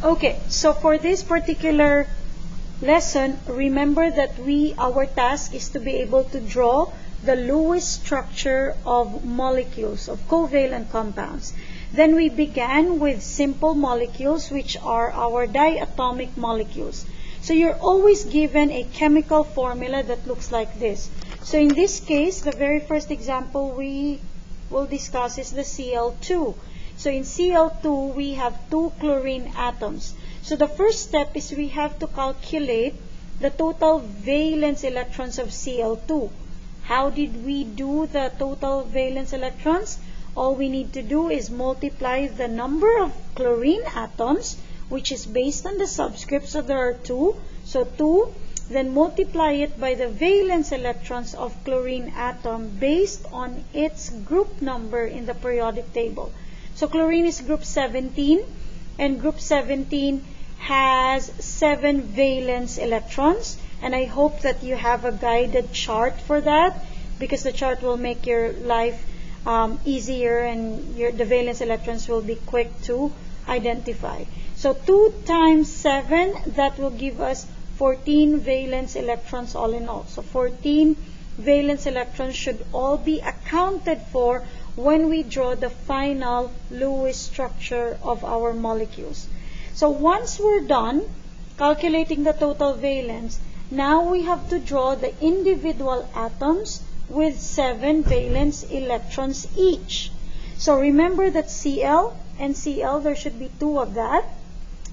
Okay, so for this particular lesson, remember that our task is to be able to draw the Lewis structure of molecules, of covalent compounds. Then we began with simple molecules, which are our diatomic molecules. So you're always given a chemical formula that looks like this. So in this case, the very first example we will discuss is the Cl2. So in Cl2, we have 2 chlorine atoms. So the first step is we have to calculate the total valence electrons of Cl2. How did we do the total valence electrons? All we need to do is multiply the number of chlorine atoms, which is based on the subscript, so there are 2. So 2, then multiply it by the valence electrons of chlorine atom based on its group number in the periodic table. So chlorine is group 17, and group 17 has 7 valence electrons. And I hope that you have a guided chart for that, because the chart will make your life easier, and the valence electrons will be quick to identify. So 2 times 7, that will give us 14 valence electrons all in all. So 14 valence electrons should all be accounted for when we draw the final Lewis structure of our molecules. So once we're done calculating the total valence, now we have to draw the individual atoms with 7 valence electrons each. So remember that Cl and Cl, there should be 2 of that.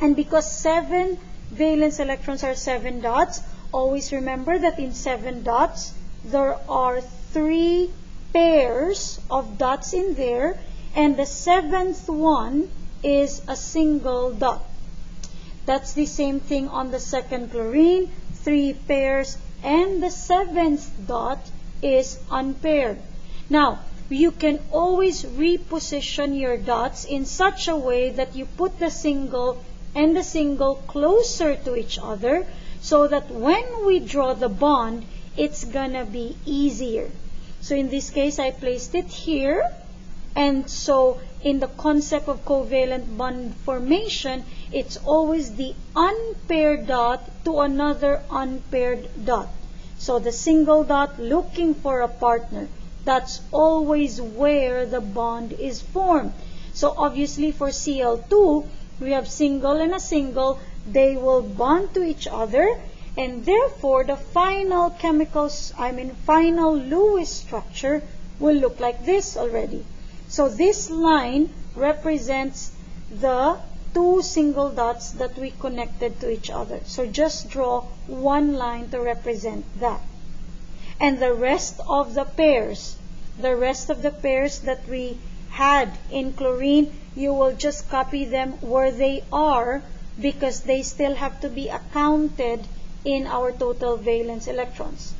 And because 7 valence electrons are 7 dots, always remember that in 7 dots, there are 3 pairs of dots in there, and the 7th one is a single dot. That's the same thing on the second chlorine, 3 pairs, and the 7th dot is unpaired. Now, you can always reposition your dots in such a way that you put the single and the single closer to each other, so that when we draw the bond, it's gonna be easier. So in this case, I placed it here, and so in the concept of covalent bond formation, it's always the unpaired dot to another unpaired dot. So the single dot looking for a partner, that's always where the bond is formed. So obviously for Cl2, we have single and a single, they will bond to each other, and therefore the final final Lewis structure will look like this already. So this line represents the 2 single dots that we connected to each other. So just draw one line to represent that. And the rest of the pairs that we had in chlorine, you will just copy them where they are, because they still have to be accounted in our total valence electrons.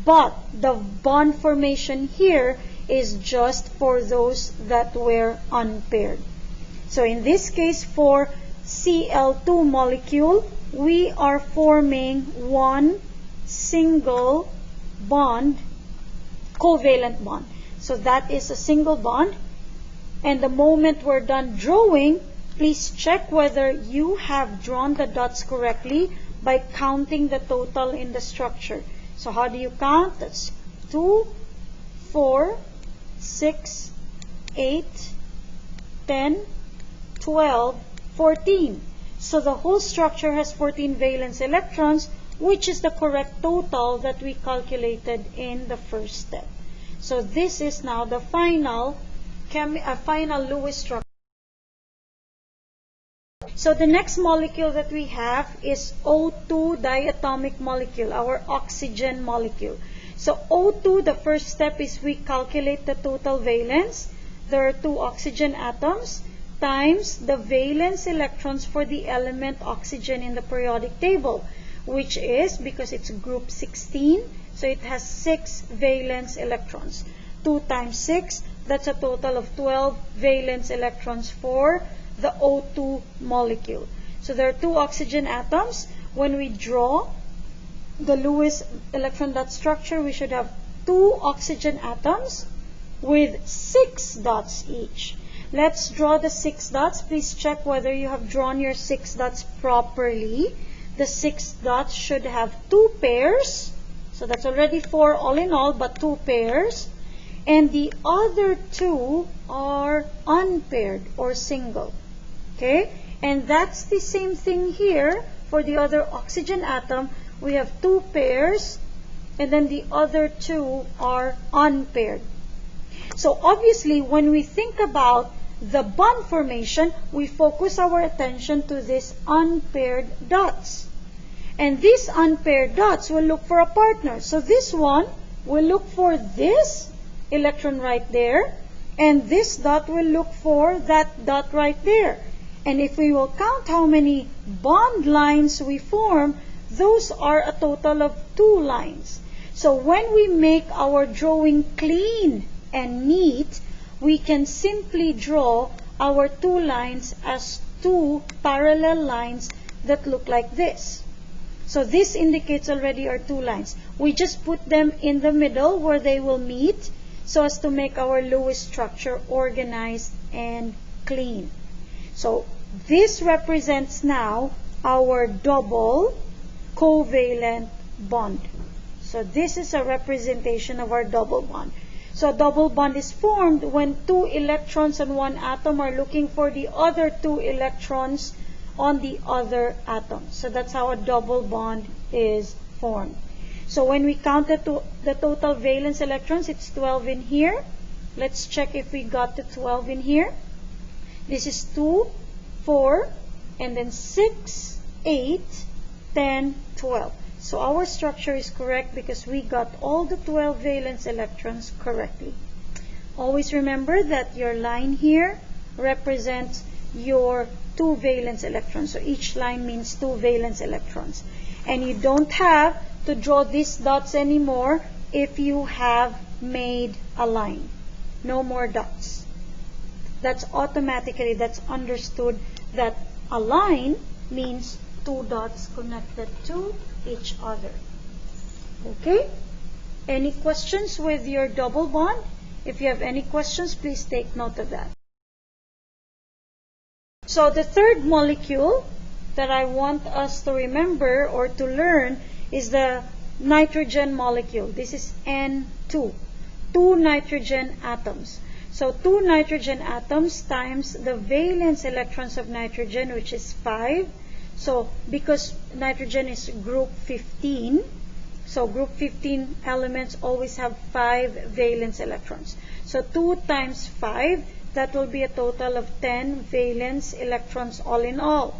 But the bond formation here is just for those that were unpaired. So in this case, for Cl2 molecule, we are forming one single bond, covalent bond. So that is a single bond. And the moment we're done drawing, please check whether you have drawn the dots correctly by counting the total in the structure. So how do you count? That's 2, 4, 6, 8, 10, 12, 14. So the whole structure has 14 valence electrons, which is the correct total that we calculated in the first step. So this is now the final Lewis structure. So the next molecule that we have is O2 diatomic molecule, our oxygen molecule. So O2, the first step is we calculate the total valence. There are 2 oxygen atoms times the valence electrons for the element oxygen in the periodic table, which is, because it's group 16, so it has 6 valence electrons. 2 times 6, that's a total of 12 valence electrons for the O2 molecule. So there are 2 oxygen atoms. When we draw the Lewis electron dot structure, we should have 2 oxygen atoms with 6 dots each. Let's draw the 6 dots. Please check whether you have drawn your 6 dots properly. The 6 dots should have 2 pairs. So that's already 4 all in all, but 2 pairs. And the other 2 are unpaired or single. Okay? And that's the same thing here for the other oxygen atom. We have 2 pairs, and then the other 2 are unpaired. So obviously, when we think about the bond formation, we focus our attention to these unpaired dots. And these unpaired dots will look for a partner. So this one will look for this electron right there, and this dot will look for that dot right there. And if we will count how many bond lines we form, those are a total of 2 lines. So when we make our drawing clean and neat, we can simply draw our 2 lines as 2 parallel lines that look like this. So this indicates already our 2 lines. We just put them in the middle where they will meet so as to make our Lewis structure organized and clean. So this represents now our double covalent bond. So this is a representation of our double bond. So a double bond is formed when 2 electrons on one atom are looking for the other 2 electrons on the other atom. So that's how a double bond is formed. So when we count the total valence electrons, it's 12 in here. Let's check if we got the 12 in here. This is 2, 4, and then 6, 8, 10, 12. So our structure is correct because we got all the 12 valence electrons correctly. Always remember that your line here represents your 2 valence electrons. So each line means 2 valence electrons. And you don't have to draw these dots anymore if you have made a line. No more dots. That's automatically, that's understood that a line means 2 dots connected to each other. Okay? Any questions with your double bond? If you have any questions, please take note of that. So the third molecule that I want us to remember or to learn is the nitrogen molecule. This is N2. 2 nitrogen atoms. So 2 nitrogen atoms times the valence electrons of nitrogen, which is 5. So because nitrogen is group 15, so group 15 elements always have 5 valence electrons. So 2 times 5, that will be a total of 10 valence electrons all in all.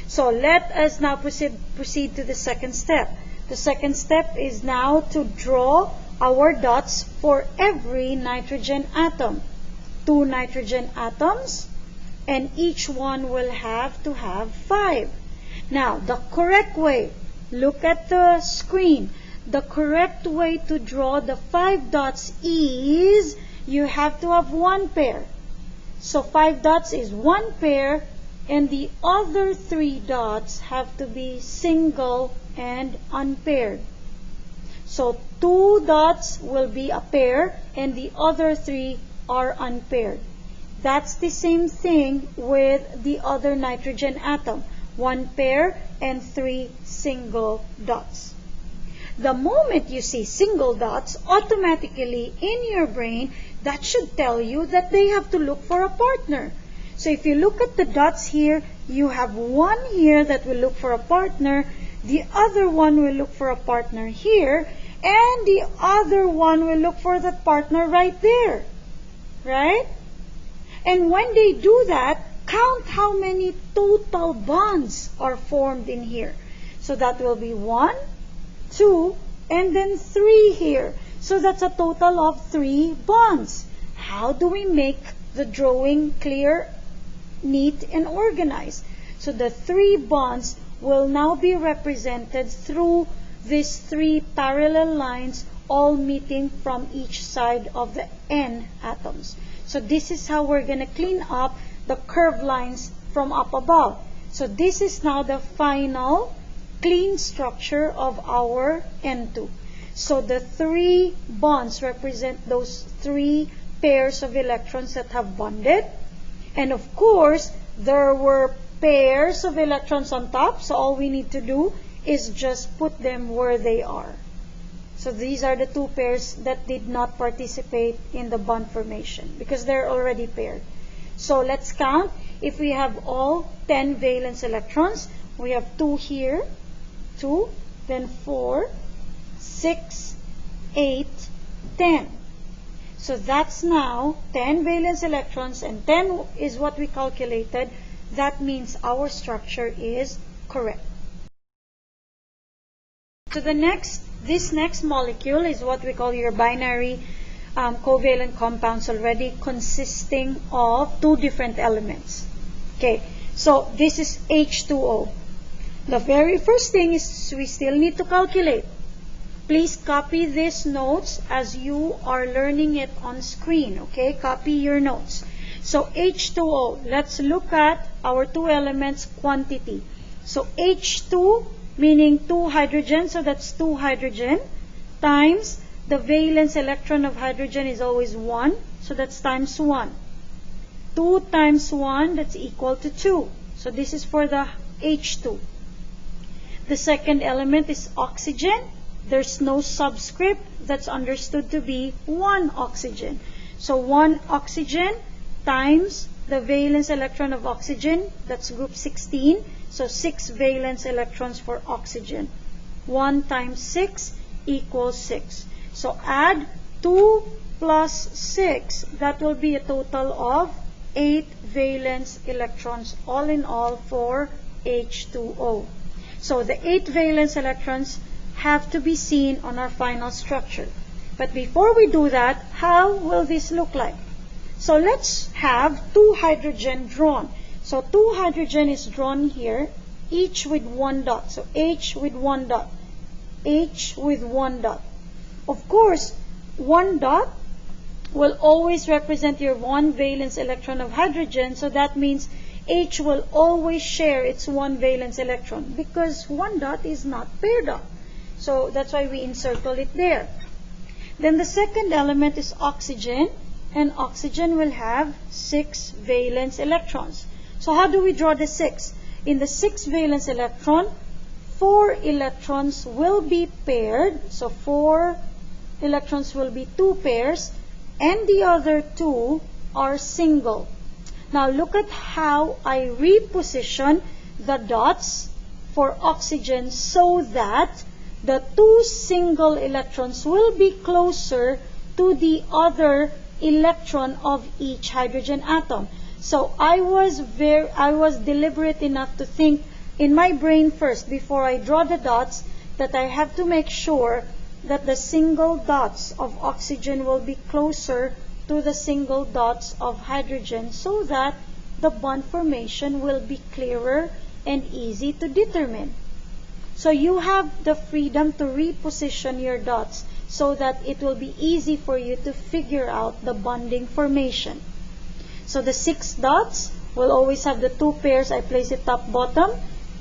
So let us now proceed to the second step. The second step is now to draw our dots for every nitrogen atom. 2 nitrogen atoms, and each one will have to have 5. Now, the correct way, look at the screen. The correct way to draw the 5 dots is you have to have 1 pair. So 5 dots is 1 pair, and the other 3 dots have to be single and unpaired. So 2 dots will be a pair, and the other 3 are unpaired. That's the same thing with the other nitrogen atom. 1 pair and 3 single dots. The moment you see single dots, automatically in your brain, that should tell you that they have to look for a partner. So if you look at the dots here, you have 1 here that will look for a partner, the other one will look for a partner here, and the other one will look for that partner right there. Right? And when they do that, count how many total bonds are formed in here. So that will be 1, 2, and then 3 here. So that's a total of 3 bonds. How do we make the drawing clear, neat, and organized? So the 3 bonds will now be represented through these 3 parallel lines, all meeting from each side of the N atoms. So this is how we're going to clean up the curved lines from up above. So this is now the final clean structure of our N2. So the 3 bonds represent those 3 pairs of electrons that have bonded. And of course, there were pairs of electrons on top, so all we need to do is just put them where they are. So these are the two pairs that did not participate in the bond formation because they're already paired. So let's count. If we have all 10 valence electrons, we have 2 here, 2, then 4, 6, 8, 10. So that's now 10 valence electrons, and 10 is what we calculated. That means our structure is correct. So this next molecule is what we call your binary covalent compounds already, consisting of 2 different elements. Okay, so this is H2O. The very first thing is we still need to calculate. Please copy these notes as you are learning it on screen. Okay, copy your notes. So H2O, let's look at our 2 elements quantity. So H2 meaning 2 hydrogen, so that's 2 hydrogen, times the valence electron of hydrogen is always 1, so that's times 1. 2 times 1, that's equal to 2. So this is for the H2. The second element is oxygen. There's no subscript. That's understood to be 1 oxygen. So 1 oxygen times the valence electron of oxygen, that's group 16. So 6 valence electrons for oxygen. 1 times 6 equals 6. So add 2 plus 6. That will be a total of 8 valence electrons all in all for H2O. So the 8 valence electrons have to be seen on our final structure. But before we do that, how will this look like? So let's have 2 hydrogen drawn. So 2 hydrogen is drawn here, each with 1 dot. So H with 1 dot, H with 1 dot. Of course, 1 dot will always represent your 1 valence electron of hydrogen, so that means H will always share its 1 valence electron because 1 dot is not paired up. So that's why we encircle it there. Then the second element is oxygen, and oxygen will have 6 valence electrons. So how do we draw the 6? In the 6 valence electron, 4 electrons will be paired. So 4 electrons will be 2 pairs, and the other 2 are single. Now look at how I reposition the dots for oxygen so that the 2 single electrons will be closer to the other electron of each hydrogen atom. So I was deliberate enough to think in my brain first before I draw the dots that I have to make sure that the single dots of oxygen will be closer to the single dots of hydrogen so that the bond formation will be clearer and easy to determine. So you have the freedom to reposition your dots so that it will be easy for you to figure out the bonding formation. So the 6 dots will always have the 2 pairs. I place it top bottom,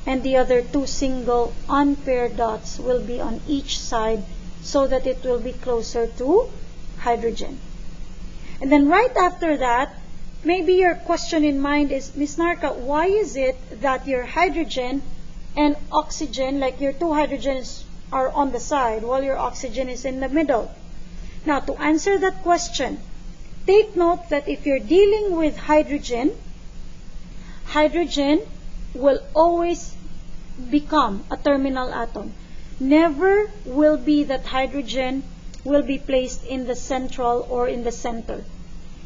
and the other 2 single unpaired dots will be on each side so that it will be closer to hydrogen. And then right after that, maybe your question in mind is, Ms. Narka, why is it that your hydrogen and oxygen, like your 2 hydrogens are on the side while your oxygen is in the middle? Now, to answer that question, take note that if you're dealing with hydrogen, hydrogen will always become a terminal atom. Never will be that hydrogen will be placed in the central or in the center.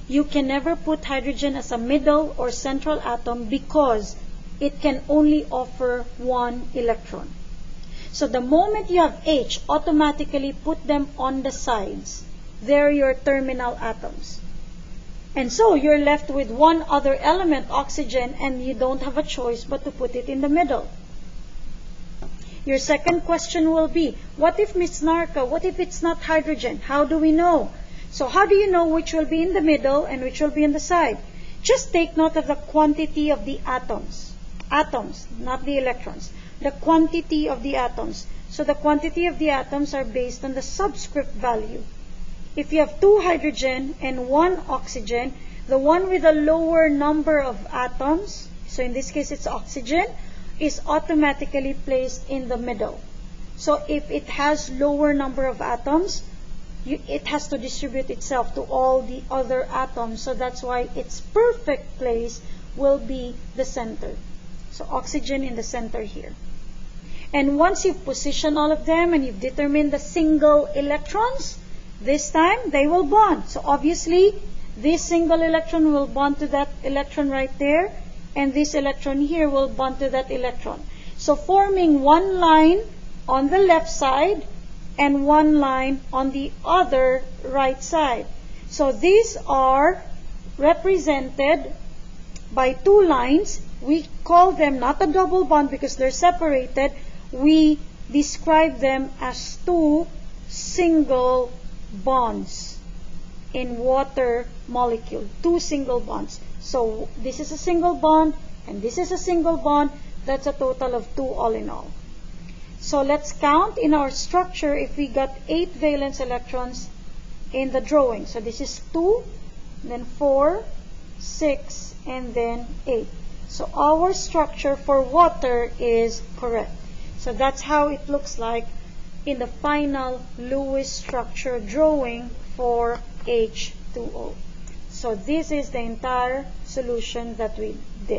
You can never put hydrogen as a middle or central atom because it can only offer 1 electron. So the moment you have H, automatically put them on the sides. They're your terminal atoms. And so you're left with 1 other element, oxygen, and you don't have a choice but to put it in the middle. Your second question will be, what if, Ms. Narka, what if it's not hydrogen? How do we know? So how do you know which will be in the middle and which will be in the side? Just take note of the quantity of the atoms. Atoms, not the electrons. The quantity of the atoms. So the quantity of the atoms are based on the subscript value. If you have 2 hydrogen and 1 oxygen, the one with a lower number of atoms, so in this case it's oxygen, is automatically placed in the middle. So if it has lower number of atoms, it has to distribute itself to all the other atoms. So that's why its perfect place will be the center. So oxygen in the center here. And once you've positioned all of them and you've determined the single electrons, this time they will bond. So obviously, this single electron will bond to that electron right there, and this electron here will bond to that electron. So forming one line on the left side and one line on the other right side. So these are represented by two lines. We call them not a double bond because they're separated. We describe them as two single bonds in water molecule. Two single bonds. So this is a single bond and this is a single bond. That's a total of two all in all. So let's count in our structure if we got 8 valence electrons in the drawing. So this is 2, then 4, 6, and then 8. So our structure for water is correct. So that's how it looks like in the final Lewis structure drawing for H2O. So this is the entire solution that we did.